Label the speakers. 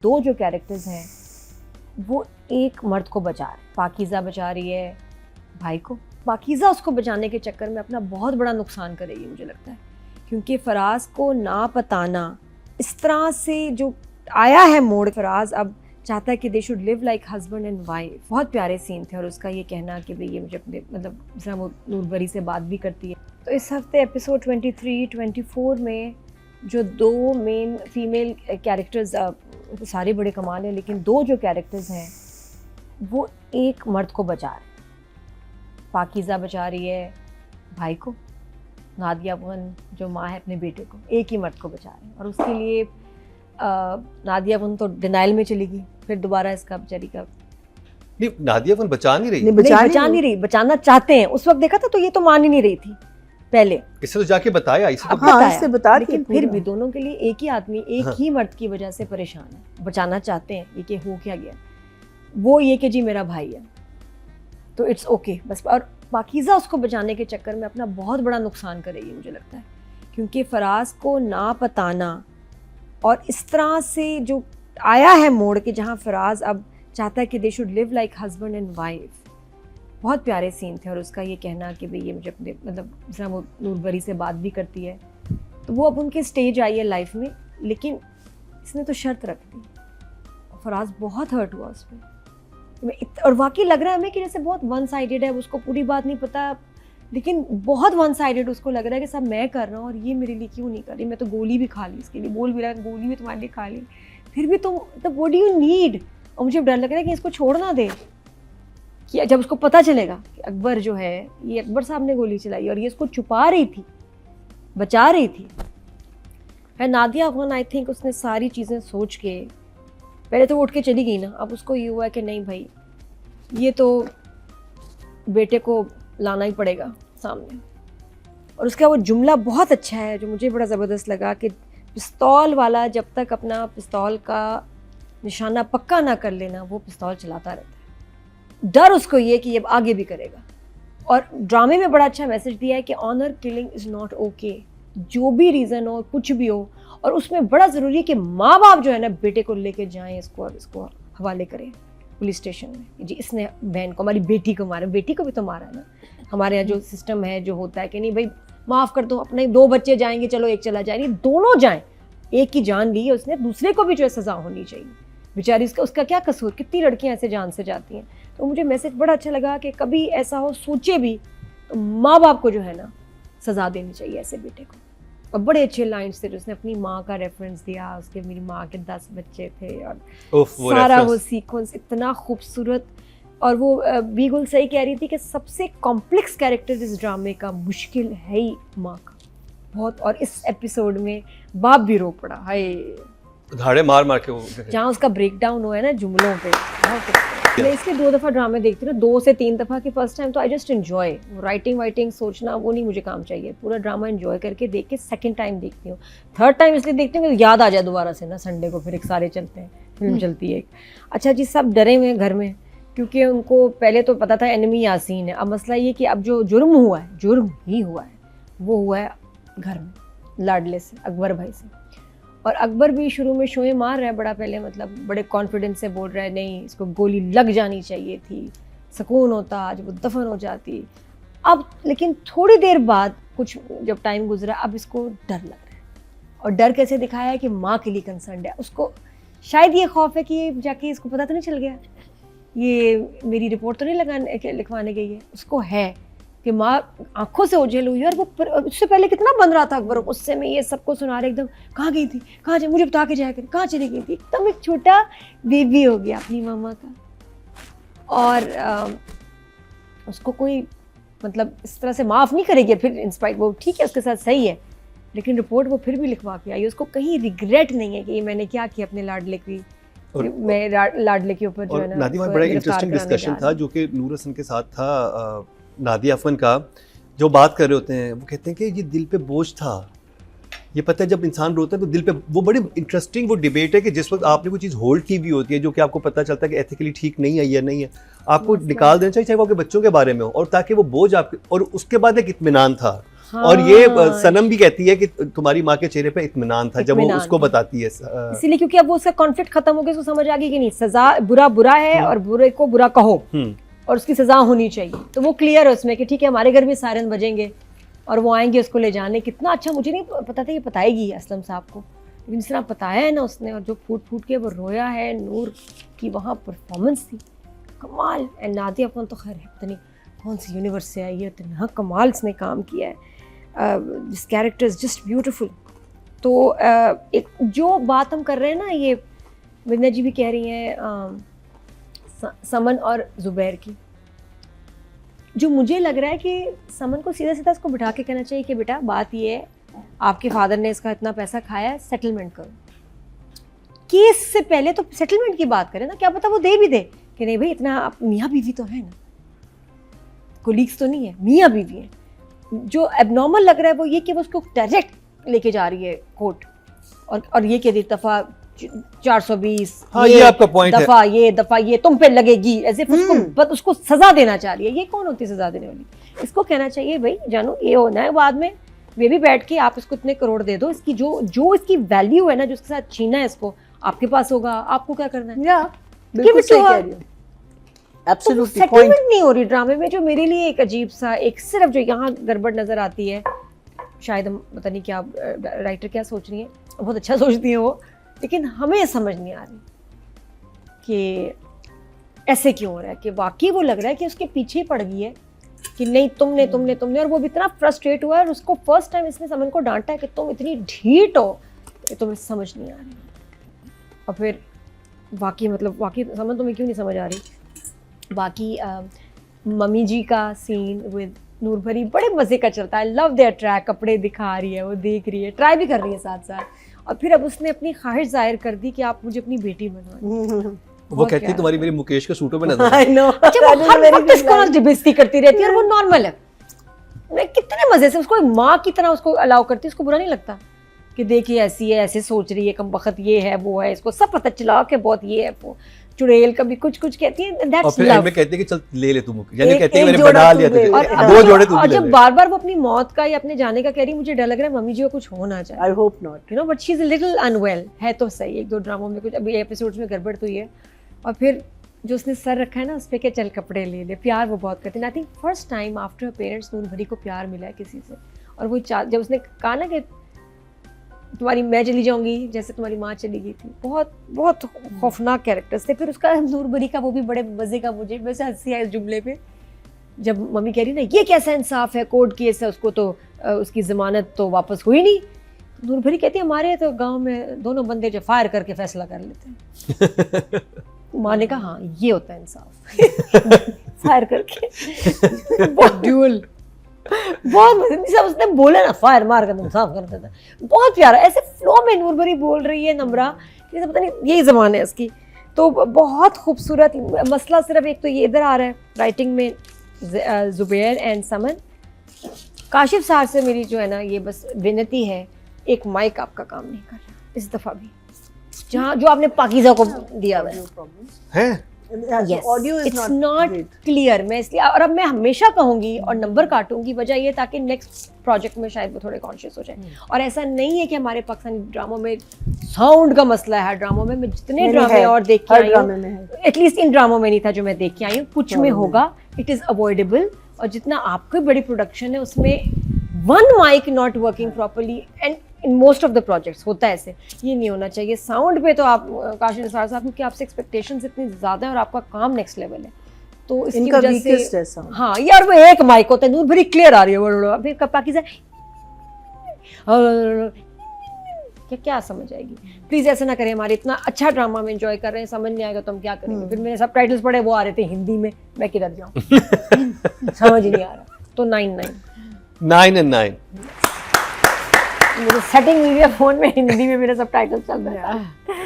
Speaker 1: दो जो कैरेक्टर्स हैं वो एक मर्द को बचा रहे, पाकीज़ा बचा रही है भाई को। पाकीज़ा उसको बचाने के चक्कर में अपना बहुत बड़ा नुकसान करेगी मुझे लगता है, क्योंकि फराज को ना पताना इस तरह से जो आया है मोड़, फराज अब चाहता है कि they should live like husband and wife. बहुत प्यारे सीन थे और उसका ये कहना कि भाई ये मुझे अपने मतलब जैसा वो नूरबरी से बात भी करती है। तो इस हफ्ते एपिसोड 23, 24 में जो दो मेन फीमेल कैरेक्टर्स, सारे बड़े कमाल हैं, लेकिन दो जो कैरेक्टर्स हैं वो एक मर्द को बचा रहे। पाकीज़ा बचा रही है भाई को, नादिया अफगान जो माँ है अपने बेटे को, एक ही मर्द को बचा रहे हैं। और उसके लिए नादिया अफगान तो डिनाइल में चली गई, फिर दोबारा इसका बेचारी का
Speaker 2: नहीं, नादिया अफगान बचा नहीं रही,
Speaker 1: बचा नहीं रही, बचाना चाहते हैं। उस वक्त देखा था तो ये तो मान ही नहीं रही थी पहले,
Speaker 2: इससे तो जाके बताया, इससे तो
Speaker 1: बताया, बता, लेकिन फिर भी दोनों के लिए एक ही आदमी एक ही मर्द की वजह से परेशान है, बचाना चाहते हैं। ये कि हो क्या गया, वो ये कि जी मेरा भाई है तो इट्स ओके बस। और पाकीज़ा उसको बचाने के चक्कर में अपना बहुत बड़ा नुकसान करेगी मुझे लगता है, क्योंकि फराज को ना पताना और इस तरह से जो आया है मोड़ के जहाँ फराज अब चाहता है कि they should live like husband and wife. बहुत प्यारे सीन थे और उसका ये कहना कि भाई ये मुझे अपने मतलब जैसा वो नूरबरी से बात भी करती है। तो वो अब उनके स्टेज आई है लाइफ में, लेकिन इसने तो शर्त रख दी। फराज बहुत हर्ट हुआ उस पर, और वाकई लग रहा है हमें कि जैसे बहुत वन साइडेड है, उसको पूरी बात नहीं पता, लेकिन बहुत वन साइडेड उसको लग रहा है कि सब मैं कर रहा हूँ और ये मेरे लिए क्यों नहीं कर रही। मैं तो गोली भी खा ली इसके लिए, बोल भी रहा है गोली भी तुम्हारे लिए खा ली, फिर भी तुम मतलब व्हाट डू यू नीड। और मुझे डर लग रहा है कि इसको छोड़ ना दे, कि जब उसको पता चलेगा कि अकबर जो है ये अकबर साहब ने गोली चलाई और ये इसको छुपा रही थी, बचा रही थी। है नादिया अफगान, आई थिंक उसने सारी चीज़ें सोच के पहले तो वो उठ के चली गई ना, अब उसको ये हुआ है कि नहीं भाई ये तो बेटे को लाना ही पड़ेगा सामने। और उसका वो जुमला बहुत अच्छा है जो मुझे बड़ा ज़बरदस्त लगा कि पिस्तौल वाला जब तक अपना पिस्तौल का निशाना पक्का ना कर लेना वो पिस्तौल चलाता रहता है। डर उसको ये कि ये आगे भी करेगा। और ड्रामे में बड़ा अच्छा मैसेज दिया है कि honour killing is not okay, जो भी रीज़न हो कुछ भी हो। और उसमें बड़ा ज़रूरी है कि माँ बाप जो है ना बेटे को लेके जाएं इसको और इसको हवाले करें पुलिस स्टेशन में, जी इसने बहन को, हमारी बेटी को मारा, बेटी को भी तो मारा ना। हमारे यहाँ जो सिस्टम है जो होता है कि नहीं भाई माफ़ कर दो, अपने दो बच्चे जाएंगे चलो एक चला जाए, नहीं दोनों जाएं, एक की जान ली है उसने, दूसरे को भी जो है सज़ा होनी चाहिए। बेचारी उसका क्या कसूर, कितनी लड़कियां ऐसे जान से जाती हैं। तो मुझे मैसेज बड़ा अच्छा लगा कि कभी ऐसा हो सोचे भी तो माँ बाप को जो है ना सज़ा देनी चाहिए ऐसे बेटे को। और बड़े अच्छे लाइन्स थे, उसने अपनी माँ का रेफरेंस दिया, उसके मेरी माँ के 10 बच्चे थे और सारा वो सीक्वेंस इतना खूबसूरत। और वो बीगुल सही कह रही थी कि सबसे कॉम्प्लेक्स कैरेक्टर इस ड्रामे का मुश्किल है ही माँ का बहुत। और इस एपिसोड में बाप भी रो पड़ा, हाय
Speaker 2: धाड़े मार मार के वो
Speaker 1: जहाँ उसका ब्रेक डाउन हुआ है ना जुमलों पे। मैं इसके 2 दफ़ा ड्रामे देखती हूँ, 2 से 3 दफ़ा की फर्स्ट टाइम तो आई जस्ट एंजॉय। राइटिंग वाइटिंग सोचना वो नहीं मुझे काम चाहिए, पूरा ड्रामा एंजॉय करके देख के सेकंड टाइम देखती हूँ। थर्ड टाइम इसलिए देखती हूँ कि याद आ जाए दोबारा से ना, संडे को फिर एक सारे चलते हैं, फिल्म चलती है एक। अच्छा जी, सब डरे हुए हैं घर में क्योंकि उनको पहले तो पता था एनिमी यासीन है। अब मसला ये कि अब जो जुर्म हुआ है, जुर्म ही हुआ है, वो हुआ है घर में लाडले से, अकबर भाई से। और अकबर भी शुरू में शोएं मार रहा है बड़ा, पहले मतलब बड़े कॉन्फिडेंस से बोल रहा है नहीं इसको गोली लग जानी चाहिए थी, सुकून होता आज वो दफन हो जाती। अब लेकिन थोड़ी देर बाद कुछ जब टाइम गुजरा अब इसको डर लग रहा है। और डर कैसे दिखाया है कि माँ के लिए कंसर्न है उसको। शायद ये खौफ है कि जाके इसको पता तो नहीं चल गया, ये मेरी रिपोर्ट तो नहीं लिखवाने गई है। उसको है कि माँ आंखों से ओझल हुई है। और वो उससे पहले कितना बन रहा था अकबर, उससे में ये सबको सुना रहे एकदम, कहाँ गई थी, कहाँ जाए, मुझे बता के जाया कर, कहाँ चली गई थी। एकदम एक छोटा बेबी हो गया अपनी मामा का। और उसको कोई मतलब इस तरह से माफ़ नहीं करेगी फिर इंस्पाइट, वो ठीक है उसके साथ सही है, लेकिन रिपोर्ट वो फिर भी लिखवा के आई। उसको कहीं रिग्रेट नहीं है कि ये मैंने क्या किया अपने लाडले की, मैं लाडले के ऊपर जो है ना।
Speaker 2: नादिया, बड़ा इंटरेस्टिंग डिस्कशन था जो कि नूर हसन के साथ था नादिया अफगान का। जो बात कर रहे होते हैं वो कहते हैं कि ये दिल पे बोझ था। ये पता है जब इंसान रोता है तो दिल पे, वो बड़ी इंटरेस्टिंग वो डिबेट है कि जिस वक्त आपने कोई चीज़ होल्ड की भी होती है जो कि आपको पता चलता है कि एथिकली ठीक नहीं है या नहीं है, आपको निकाल देना चाहिए, चाहे वो आपके बच्चों के बारे में हो, और ताकि वो बोझ आपके, और उसके बाद एक इत्मीनान था
Speaker 1: हाँ,
Speaker 2: और ये सनम भी कहती है कि तुम्हारी माँ के चेहरे पे इत्मीनान था जब वो
Speaker 1: इत्मीनान
Speaker 2: उसको
Speaker 1: था।
Speaker 2: बताती है
Speaker 1: इसीलिए क्योंकि अब वो उसका कॉन्फ्लिक्ट खत्म हो गया, उसको समझ आ गई कि नहीं, सजा बुरा बुरा है और बुरे को बुरा कहो और उसकी सजा होनी चाहिए। तो वो क्लियर है उसमें कि ठीक है हमारे घर भी सायरन बजेंगे और वो आएंगे उसको ले जाने। कितना अच्छा, मुझे नहीं पता था ये बताएगी असलम साहब को, लेकिन जिस तरह बताया है ना उसने, और जो फूट फूट के वो रोया है, नूर की वहाँ परफॉर्मेंस थी कमाल। एंड नादिया अफन तो खैर पता नहीं कौन सी यूनिवर्स से आई है, इतना कमाल उसने काम किया है। This character is just beautiful. तो एक जो बात हम कर रहे हैं ना, ये विंदा जी भी कह रही हैं समन और जुबैर की, जो मुझे लग रहा है कि समन को सीधा सीधा इसको बिठा के कहना चाहिए कि बेटा बात ये है, आपके फादर ने इसका इतना पैसा खाया है, सेटलमेंट करो। केस से पहले तो सेटलमेंट की बात करें ना, क्या पता वो दे भी दे कि नहीं भाई इतना, मियाँ बीवी तो है ना, कोलीग्स तो नहीं है, मियाँ बीवी है। जो एबनॉर्मल लग रहा है वो ये कि वो उसको डायरेक्ट लेके जा रही है कोर्ट और ये कह दी दफा 420,
Speaker 2: हाँ, ये आपका पॉइंट है,
Speaker 1: दफा ये तुम पे लगेगी, ऐसे उसको सजा देना चाह रही है। ये कौन होती है सजा देने वाली? इसको कहना चाहिए भाई जानू ये होना है, बाद में वे भी बैठ के आप इसको इतने करोड़ दे दो, इसकी जो इसकी वैल्यू है ना, जो इसके साथ छीना है इसको, आपके पास होगा, आपको क्या करना है?
Speaker 3: बिल्कुल सही कह रही हो। एब्सोल्युटली
Speaker 1: सेटलमेंट नहीं हो रही ड्रामे में, जो मेरे लिए एक अजीब सा, एक सिर्फ जो यहाँ गड़बड़ नजर आती है, शायद हम पता नहीं क्या राइटर क्या सोच रही है, बहुत अच्छा सोचती है वो, लेकिन हमें समझ नहीं आ रही कि ऐसे क्यों हो रहा है, कि वाकई वो लग रहा है कि उसके पीछे ही पड़ गई है कि नहीं तुमने, और वो भी इतना फ्रस्ट्रेट हुआ है, और उसको फर्स्ट टाइम इसने समन को डांटा है कि तुम इतनी ढीठ हो कि तुम्हें समझ नहीं आ रही। और फिर वाकई समन तुम्हें क्यों नहीं समझ आ रही। बाकी मम्मी जी का सीन विद नूर भरी बड़े मज़े का चलता है, लव देयर ट्रैक, कपड़े दिखा रही है, वो देख रही है, ट्राई भी कर रही है साथ साथ, और फिर अब उसने अपनी ख्वाहिश जाहिर कर दी कि आप मुझे अपनी बेटी बनवाएं।
Speaker 2: वो कहती है तुम्हारी मेरी मुकेश के सूटों में नजर
Speaker 3: आई नो।
Speaker 1: अच्छा वो हर वक्त इसको बेइज्जती करती रहती है और वो नॉर्मल है। मैं कितने मजे से उसको माँ की तरह उसको अलाउ करती हूँ, उसको बुरा नहीं लगता कि देखिए ऐसी है, ऐसे सोच रही है, कम बखत ये है वो है, इसको सब पता चला कि बहुत ये है वो चुड़ैल, कभी कुछ कहती है, दैट्स
Speaker 2: और फिर
Speaker 1: लव।
Speaker 2: एंड में कहती है कि चल ले ले तू मुकेश, यानी कहती है
Speaker 3: एक
Speaker 2: मैंने
Speaker 3: जोड़ा
Speaker 2: बना
Speaker 3: तू
Speaker 2: लिया
Speaker 3: ले
Speaker 2: तुझे,
Speaker 3: ले।
Speaker 2: दो जोड़े तू
Speaker 1: और
Speaker 2: भी
Speaker 1: जब
Speaker 2: ले ले।
Speaker 1: बार बार वो अपनी मौत का या अपने जाने का कह रही, मुझे डर लग रहा है मम्मी जी को कुछ हो ना जाए,
Speaker 3: I hope not,
Speaker 1: you know, but she is a little unwell है तो सही। एक दो ड्रामों में कुछ अभी एपिसोड्स में गड़बड़ तो ये, और फिर जो उसने सर रखा है ना उस पर के चल कपड़े ले ले, प्यार वो बहुत करते हैं। I think first time after parents नूर भरी को प्यार मिला है किसी से, और वो जब उसने कहा ना कि तुम्हारी मैं चली जाऊंगी जैसे तुम्हारी माँ चली गई थी, बहुत बहुत खौफनाक कैरेक्टर्स थे। फिर उसका नूर भरी का वो भी बड़े मजे का, मुझे वैसे हंसी आई इस जुमले पे, जब मम्मी कह रही ना ये कैसा इंसाफ है, कोर्ट केस है, उसको तो उसकी जमानत तो वापस हुई नहीं। नूर भरी कहती है हमारे तो गाँव में दोनों बंदे जो फायर करके फैसला कर लेते हैं। माँ ने कहा हाँ ये होता है इंसाफ। फायर करके बहुत ड्यूल, बहुत सब उसने बोला ना, फायर मार कर इंसाफ कर देता, बहुत प्यारा ऐसे फ्लो में नूर भरी बोल रही है नम्रा, जैसे पता नहीं यही ज़बान है इसकी, तो बहुत खूबसूरत। मसला सिर्फ एक तो ये इधर आ रहा है राइटिंग में, जुबैर एंड समन। काशिफ साहब से मेरी जो है ना ये बस विनती है, एक माइक आपका काम नहीं कर रहा इस दफ़ा भी, जहाँ जो आपने पाकीज़ा को दिया हुआ है,
Speaker 3: audio is
Speaker 1: it's not clear. मैं इसलिए, और अब मैं हमेशा कहूंगी और नंबर काटूंगी, वजह ये ताकि नेक्स्ट प्रोजेक्ट में शायद वो थोड़े कॉन्शियस हो जाए। और ऐसा नहीं है कि हमारे पाकिस्तानी ड्रामों में साउंड का मसला है, हर ड्रामों में, मैं जितने ड्रामे और देख के आई हूँ, एटलीस्ट इन ड्रामों में नहीं था जो मैं देख के आई हूँ, कुछ में होगा, इट इज़ अवॉइडेबल। और जितना आपकी बड़ी प्रोडक्शन है उसमें one mic not working properly, and in most of the projects होता है ऐसे, ये नहीं होना चाहिए। साउंड पे तो आप काशिफ निसार साहब, क्योंकि आपसे एक्सपेक्टेशंस इतनी ज़्यादा है और आपका काम नेक्स्ट लेवल है, तो इसकी वजह से हाँ यार वो एक माइक होता है, नूर भरी क्लियर आ रही है, फिर पाकीज़ा क्या समझ आएगी। प्लीज़ ऐसा ना करें, हमारे इतना अच्छा ड्रामा में एंजॉय कर रहे हैं, समझ नहीं आएगा तो हम क्या करेंगे। फिर मैंने सब टाइटल्स पढ़े, वो आ रहे थे हिंदी में, मैं किधर जाऊँ, समझ नहीं आ रहा। तो 9 and 9 मुझे सेटिंग हुई है फ़ोन में, हिंदी में मेरा सब टाइटल चल रहा है।